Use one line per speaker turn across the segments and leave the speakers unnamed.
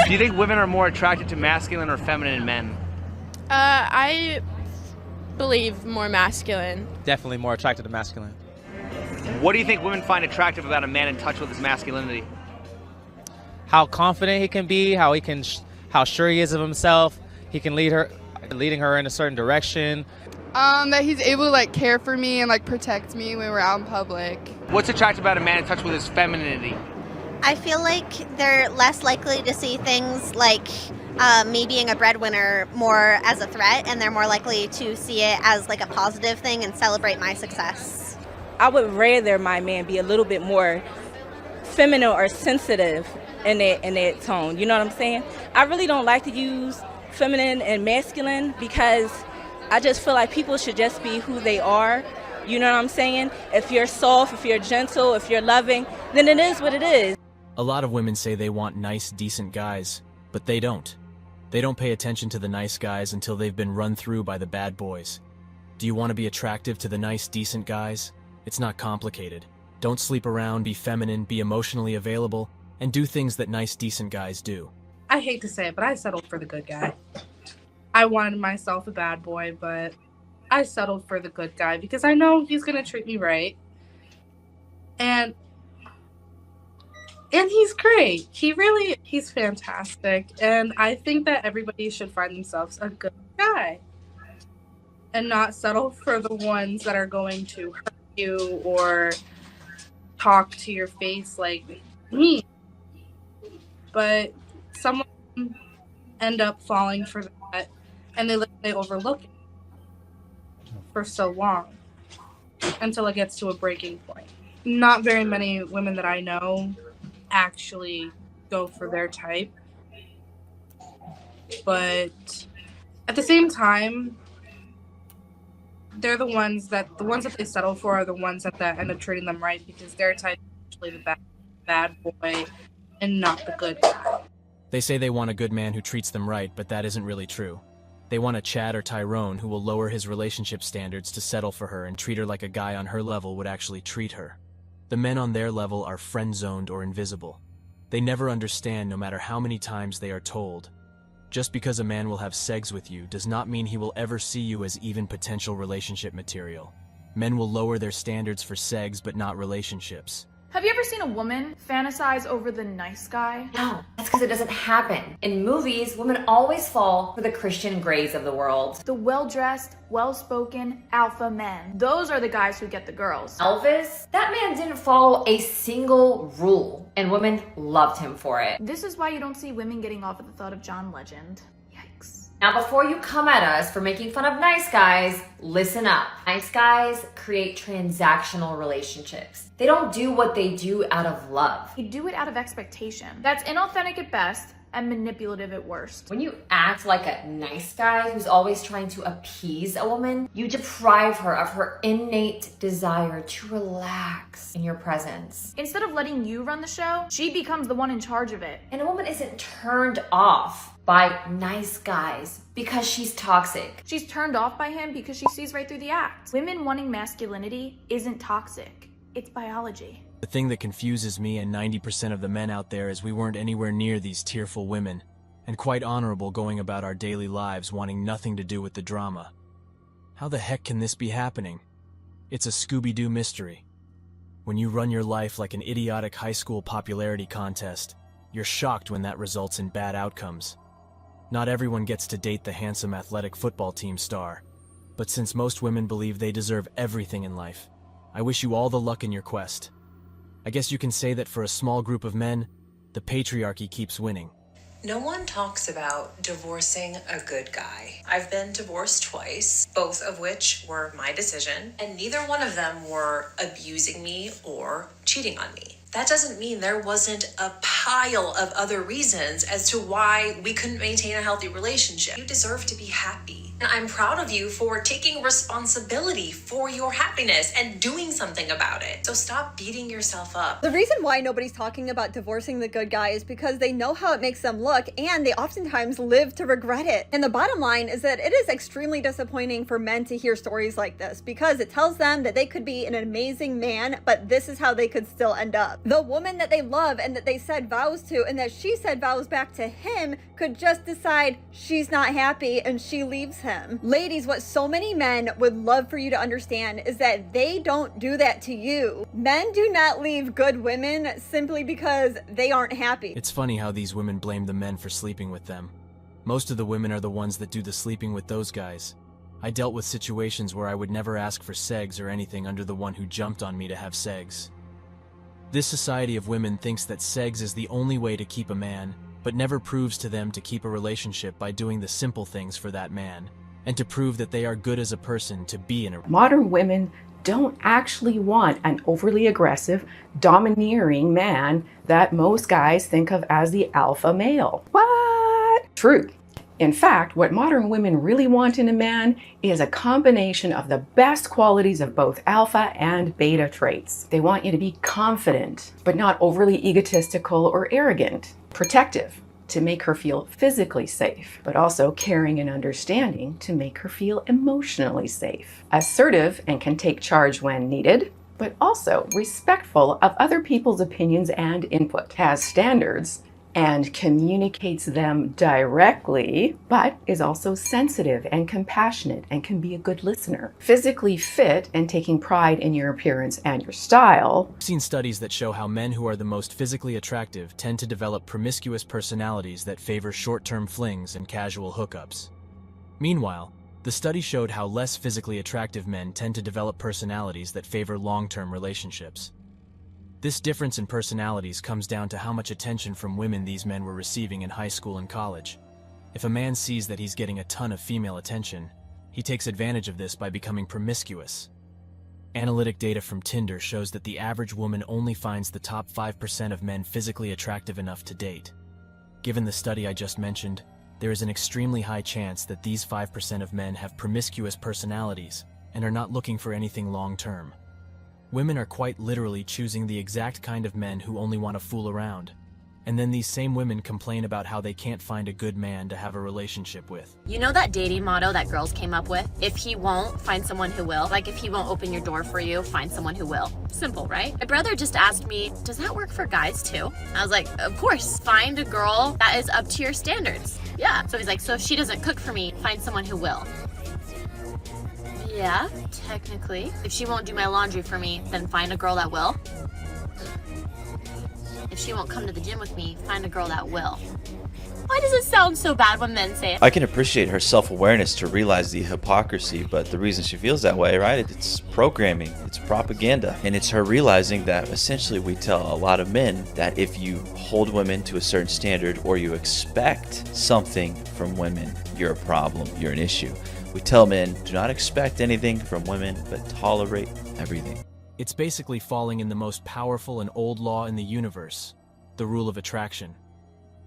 Do you think women are more attracted to masculine or feminine men?
I believe more masculine.
Definitely more attracted to masculine.
What do you think women find attractive about a man in touch with his masculinity?
How confident he can be, how sure he is of himself. He can leading her in a certain direction.
That he's able to like care for me and like protect me when we're out in public.
What's attractive about a man in touch with his femininity?
I feel like they're less likely to see things like me being a breadwinner more as a threat, and they're more likely to see it as like a positive thing and celebrate my success.
I would rather my man be a little bit more feminine or sensitive in that tone. You know what I'm saying? I really don't like to use feminine and masculine because I just feel like people should just be who they are. You know what I'm saying? If you're soft, if you're gentle, if you're loving, then it is what it is.
A lot of women say they want nice, decent guys, but they don't. They don't pay attention to the nice guys until they've been run through by the bad boys. Do you want to be attractive to the nice, decent guys? It's not complicated. Don't sleep around, be feminine, be emotionally available, and do things that nice, decent guys do.
I hate to say it, but I settled for the good guy. I wanted myself a bad boy, but I settled for the good guy because I know he's going to treat me right. And he's great. He's fantastic. And I think that everybody should find themselves a good guy and not settle for the ones that are going to hurt you or talk to your face like me. But someone end up falling for that, and they overlook it for so long until it gets to a breaking point. Not very many women that I know actually go for their type, but at the same time, they're the ones that they settle for are the ones that end up treating them right because their type is actually the bad boy and not the good guy.
They say they want a good man who treats them right, but that isn't really true. They want a Chad or Tyrone who will lower his relationship standards to settle for her and treat her like a guy on her level would actually treat her. The men on their level are friend-zoned or invisible. They never understand no matter how many times they are told. Just because a man will have sex with you does not mean he will ever see you as even potential relationship material. Men will lower their standards for sex but not relationships.
Have you ever seen a woman fantasize over the nice guy?
No, that's because it doesn't happen. In movies, women always fall for the Christian Greys of the world.
The well-dressed, well-spoken alpha men. Those are the guys who get the girls.
Elvis, that man didn't follow a single rule, and women loved him for it.
This is why you don't see women getting off at the thought of John Legend. Yikes.
Now, before you come at us for making fun of nice guys, listen up. Nice guys create transactional relationships. They don't do what they do out of love.
They do it out of expectation. That's inauthentic at best and manipulative at worst.
When you act like a nice guy who's always trying to appease a woman, you deprive her of her innate desire to relax in your presence.
Instead of letting you run the show, she becomes the one in charge of it.
And a woman isn't turned off by nice guys because she's toxic.
She's turned off by him because she sees right through the act. Women wanting masculinity isn't toxic. It's biology.
The thing that confuses me and 90% of the men out there is we weren't anywhere near these tearful women, and quite honorable going about our daily lives wanting nothing to do with the drama. How the heck can this be happening? It's a Scooby-Doo mystery. When you run your life like an idiotic high school popularity contest, you're shocked when that results in bad outcomes. Not everyone gets to date the handsome athletic football team star, but since most women believe they deserve everything in life, I wish you all the luck in your quest. I guess you can say that for a small group of men, the patriarchy keeps winning.
No one talks about divorcing a good guy. I've been divorced twice, both of which were my decision, and neither one of them were abusing me or cheating on me. That doesn't mean there wasn't a pile of other reasons as to why we couldn't maintain a healthy relationship. You deserve to be happy. And I'm proud of you for taking responsibility for your happiness and doing something about it. So stop beating yourself up.
The reason why nobody's talking about divorcing the good guy is because they know how it makes them look, and they oftentimes live to regret it. And the bottom line is that it is extremely disappointing for men to hear stories like this, because it tells them that they could be an amazing man, but this is how they could still end up. The woman that they love and that they said vows to, and that she said vows back to him, could just decide she's not happy and she leaves him. Ladies, what so many men would love for you to understand is that they don't do that to you. Men do not leave good women simply because they aren't happy.
It's funny how these women blame the men for sleeping with them. Most of the women are the ones that do the sleeping with those guys. I dealt with situations where I would never ask for segs or anything under the one who jumped on me to have segs. This society of women thinks that segs is the only way to keep a man, but never proves to them to keep a relationship by doing the simple things for that man, and to prove that they are good as a person to be in a...
Modern women don't actually want an overly aggressive, domineering man that most guys think of as the alpha male. What? True. In fact, what modern women really want in a man is a combination of the best qualities of both alpha and beta traits. They want you to be confident, but not overly egotistical or arrogant. Protective, to make her feel physically safe, but also caring and understanding to make her feel emotionally safe. Assertive and can take charge when needed, but also respectful of other people's opinions and input. Has standards and communicates them directly, but is also sensitive and compassionate and can be a good listener. Physically fit and taking pride in your appearance and your style.
I've seen studies that show how men who are the most physically attractive tend to develop promiscuous personalities that favor short-term flings and casual hookups. Meanwhile, the study showed how less physically attractive men tend to develop personalities that favor long-term relationships. This difference in personalities comes down to how much attention from women these men were receiving in high school and college. If a man sees that he's getting a ton of female attention, he takes advantage of this by becoming promiscuous. Analytic data from Tinder shows that the average woman only finds the top 5% of men physically attractive enough to date. Given the study I just mentioned, there is an extremely high chance that these 5% of men have promiscuous personalities and are not looking for anything long-term. Women are quite literally choosing the exact kind of men who only want to fool around. And then these same women complain about how they can't find a good man to have a relationship with.
You know that dating motto that girls came up with? If he won't, find someone who will. Like if he won't open your door for you, find someone who will. Simple, right? My brother just asked me, does that work for guys too? I was like, of course, find a girl that is up to your standards. Yeah. So he's like, so if she doesn't cook for me, find someone who will. Yeah, technically. If she won't do my laundry for me, then find a girl that will. If she won't come to the gym with me, find a girl that will. Why does it sound so bad when men say it?
I can appreciate her self-awareness to realize the hypocrisy, but the reason she feels that way, right? It's programming, it's propaganda, and it's her realizing that essentially we tell a lot of men that if you hold women to a certain standard or you expect something from women, you're a problem, you're an issue. We tell men, do not expect anything from women, but tolerate everything.
It's basically falling in the most powerful and old law in the universe, the rule of attraction.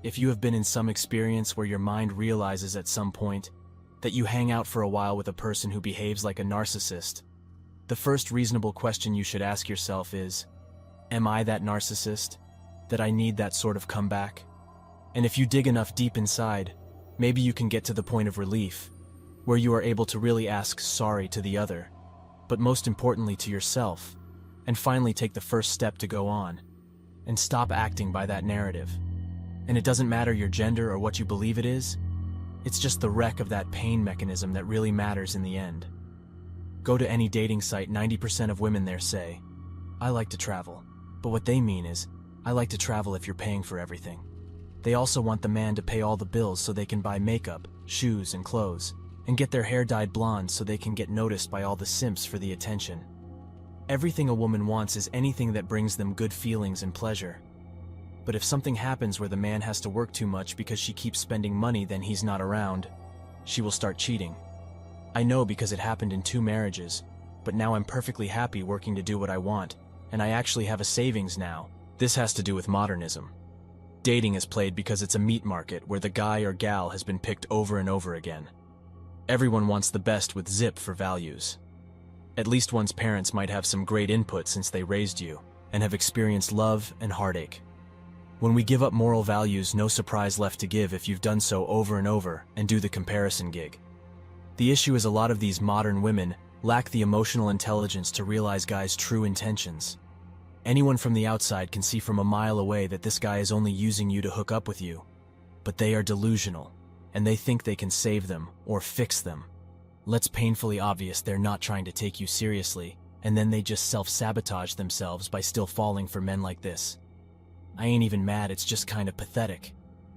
If you have been in some experience where your mind realizes at some point that you hang out for a while with a person who behaves like a narcissist, the first reasonable question you should ask yourself is, am I that narcissist? That I need that sort of comeback? And if you dig enough deep inside, maybe you can get to the point of relief, where you are able to really ask sorry to the other, but most importantly to yourself, and finally take the first step to go on, and stop acting by that narrative. And it doesn't matter your gender or what you believe it is, it's just the wreck of that pain mechanism that really matters in the end. Go to any dating site, 90% of women there say, I like to travel, but what they mean is, I like to travel if you're paying for everything. They also want the man to pay all the bills so they can buy makeup, shoes, and clothes, and get their hair dyed blonde so they can get noticed by all the simps for the attention. Everything a woman wants is anything that brings them good feelings and pleasure. But if something happens where the man has to work too much because she keeps spending money then he's not around, she will start cheating. I know because it happened in 2 marriages, but now I'm perfectly happy working to do what I want, and I actually have a savings now. This has to do with modernism. Dating is played because it's a meat market where the guy or gal has been picked over and over again. Everyone wants the best with Zip for values. At least one's parents might have some great input since they raised you, and have experienced love and heartache. When we give up moral values, no surprise left to give if you've done so over and over and do the comparison gig. The issue is a lot of these modern women lack the emotional intelligence to realize guys' true intentions. Anyone from the outside can see from a mile away that this guy is only using you to hook up with you. But they are delusional, and they think they can save them or fix them. Let's painfully obvious they're not trying to take you seriously, and then they just self-sabotage themselves by still falling for men like this. I ain't even mad, it's just kind of pathetic.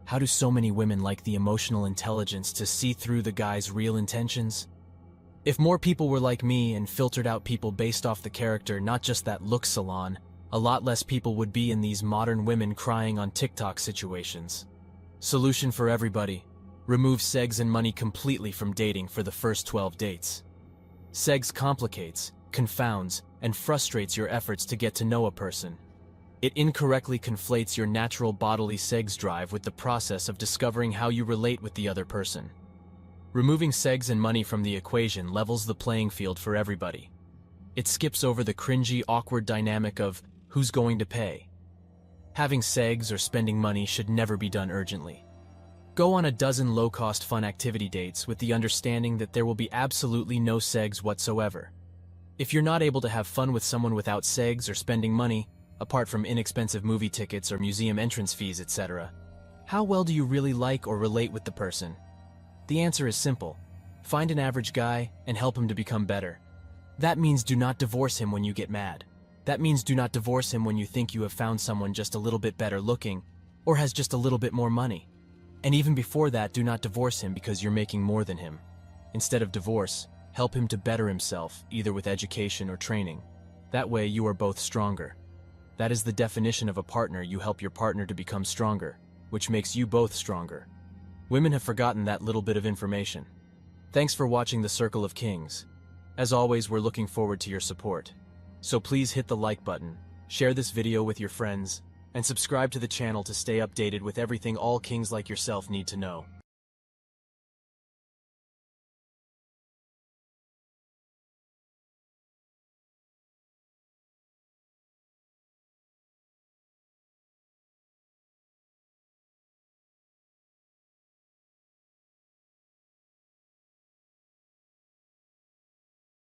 How do so many women lack the emotional intelligence to see through the guy's real intentions? If more people were like me and filtered out people based off the character, not just that look salon, a lot less people would be in these modern women crying on TikTok situations. Solution for everybody: remove sex and money completely from dating for the first 12 dates. Sex complicates, confounds, and frustrates your efforts to get to know a person. It incorrectly conflates your natural bodily sex drive with the process of discovering how you relate with the other person. Removing sex and money from the equation levels the playing field for everybody. It skips over the cringy, awkward dynamic of who's going to pay. Having sex or spending money should never be done urgently. Go on a dozen low-cost fun activity dates with the understanding that there will be absolutely no sex whatsoever. If you're not able to have fun with someone without sex or spending money, apart from inexpensive movie tickets or museum entrance fees, etc., how well do you really like or relate with the person? The answer is simple. Find an average guy and help him to become better. That means do not divorce him when you get mad. That means do not divorce him when you think you have found someone just a little bit better looking or has just a little bit more money. And even before that, do not divorce him because you're making more than him. Instead of divorce, help him to better himself, either with education or training. That way you are both stronger. That is the definition of a partner. You help your partner to become stronger, which makes you both stronger. Women have forgotten that little bit of information. Thanks for watching The Circle of Kings. As always, we're looking forward to your support. So please hit the like button, share this video with your friends, and subscribe to the channel to stay updated with everything all kings like yourself need to know.